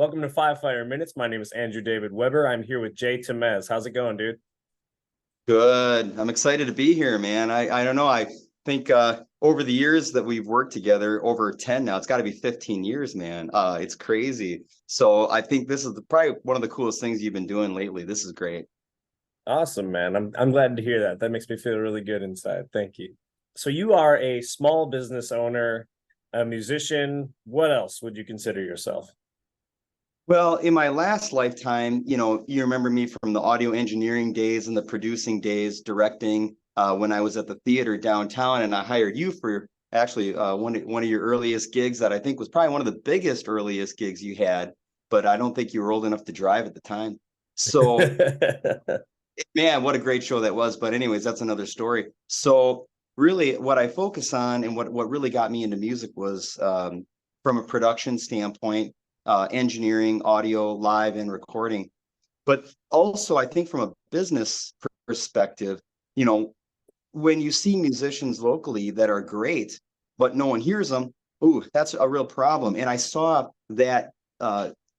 Welcome to Firefighter Minutes. My name is Andrew David Weber. I'm here with Jay Tamez. How's it going, dude? Good. I'm excited to be here, man. I don't know. I think over the years that we've worked together, over 10 now, it's got to be 15 years, man. It's crazy. So I think this is probably one of the coolest things you've been doing lately. This is great. Awesome, man. I'm glad to hear that. That makes me feel really good inside. Thank you. So you are a small business owner, a musician. What else would you consider yourself? Well, in my last lifetime, you remember me from the audio engineering days and the producing days, directing when I was at the theater downtown, and I hired you for actually one of your earliest gigs that I think was probably one of the biggest earliest gigs you had, but I don't think you were old enough to drive at the time. So, man, what a great show that was. But anyways, that's another story. So really what I focus on and what really got me into music was from a production standpoint, engineering, audio, live, and recording. But also, I think from a business perspective, you know, when you see musicians locally that are great, but no one hears them, ooh, that's a real problem. And I saw that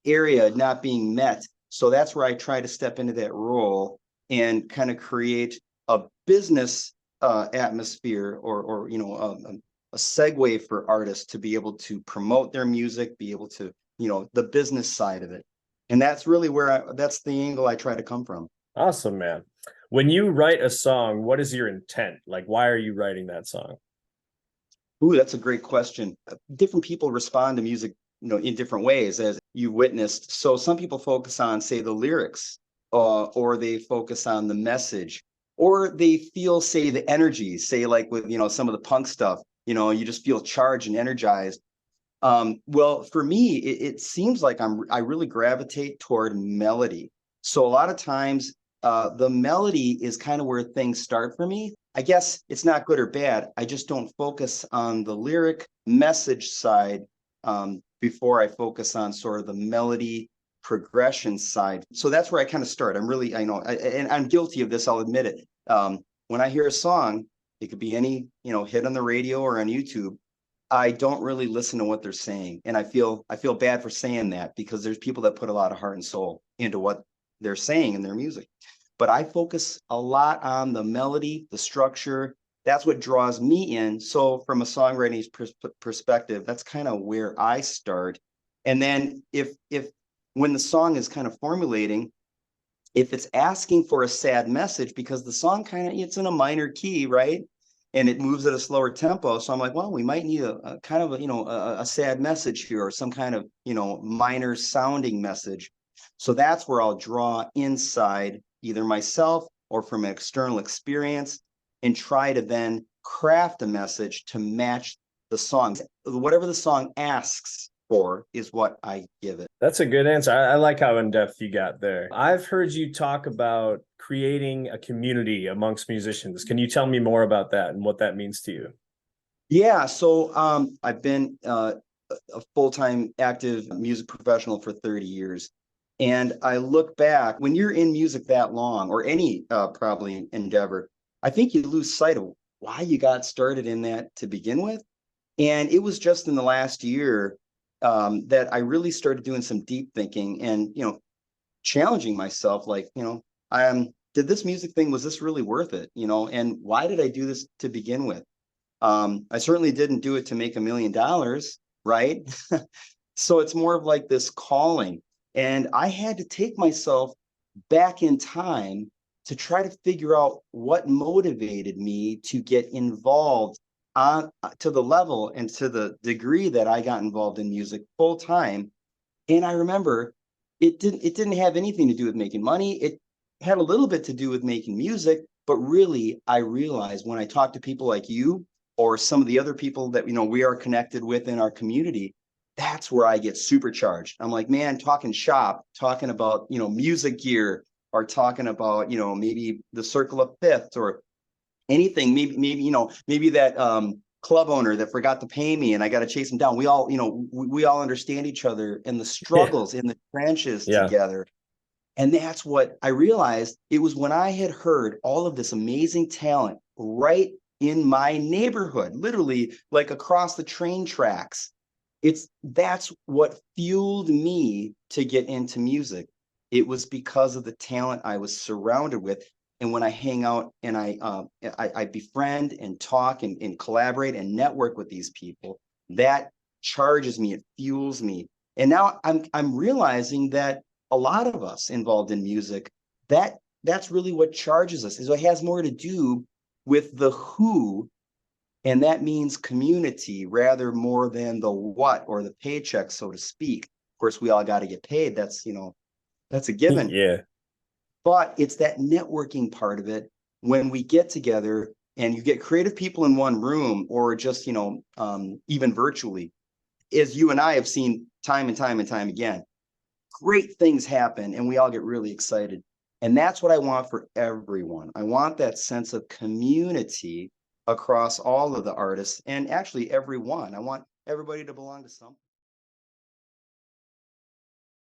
area not being met. So that's where I try to step into that role and kind of create a business atmosphere or a segue for artists to be able to promote their music, be able to the business side of it. And that's really that's the angle I try to come from. Awesome, man. When you write a song, what is your intent? Like, why are you writing that song? Ooh, that's a great question. Different people respond to music, in different ways, as you witnessed. So some people focus on, say, the lyrics, or they focus on the message, or they feel, say, the energy, say, like with, some of the punk stuff, you just feel charged and energized. Well, for me, it seems like I really gravitate toward melody. So a lot of times, the melody is kind of where things start for me. I guess it's not good or bad. I just don't focus on the lyric message side before I focus on sort of the melody progression side. So that's where I kind of start. And I'm guilty of this. I'll admit it. When I hear a song, it could be any, hit on the radio or on YouTube. I don't really listen to what they're saying. And I feel bad for saying that because there's people that put a lot of heart and soul into what they're saying in their music. But I focus a lot on the melody, the structure. That's what draws me in. So from a songwriting perspective, that's kind of where I start. And then if when the song is kind of formulating, if it's asking for a sad message because the song it's in a minor key, right? And it moves at a slower tempo. So I'm like, well, we might need a kind of a sad message here or some kind of, minor sounding message. So that's where I'll draw inside either myself or from an external experience and try to then craft a message to match the song. Whatever the song asks for is what I give it. That's a good answer. I like how in-depth you got there. I've heard you talk about creating a community amongst musicians. Can you tell me more about that and what that means to you? Yeah, so I've been a full-time active music professional for 30 years. And I look back, when you're in music that long, or any probably endeavor, I think you lose sight of why you got started in that to begin with. And it was just in the last year that I really started doing some deep thinking and, challenging myself, like, did this music thing, was this really worth it? And why did I do this to begin with? I certainly didn't do it to make $1 million, right? So it's more of like this calling. And I had to take myself back in time to try to figure out what motivated me to get involved on to the level and to the degree that I got involved in music full time. And I remember it didn't have anything to do with making money. It had a little bit to do with making music, but really I realized when I talk to people like you or some of the other people that we are connected with in our community, that's where I get supercharged. I'm like, man, talking shop, talking about, music gear, or talking about, maybe the circle of fifths or anything, maybe that club owner that forgot to pay me and I got to chase him down. We all, we all understand each other and the Yeah. struggles in the trenches Yeah. together. And that's what I realized. It was when I had heard all of this amazing talent right in my neighborhood, literally like across the train tracks. That's what fueled me to get into music. It was because of the talent I was surrounded with. And when I hang out and I befriend and talk and collaborate and network with these people, that charges me, it fuels me. And now I'm realizing that a lot of us involved in music, that's really what charges us. Is it has more to do with the who, and that means community rather more than the what or the paycheck, so to speak. Of course, we all got to get paid. That's a given. Yeah. But it's that networking part of it when we get together and you get creative people in one room or just, even virtually, as you and I have seen time and time and time again, great things happen and we all get really excited. And that's what I want for everyone. I want that sense of community across all of the artists and actually everyone. I want everybody to belong to something.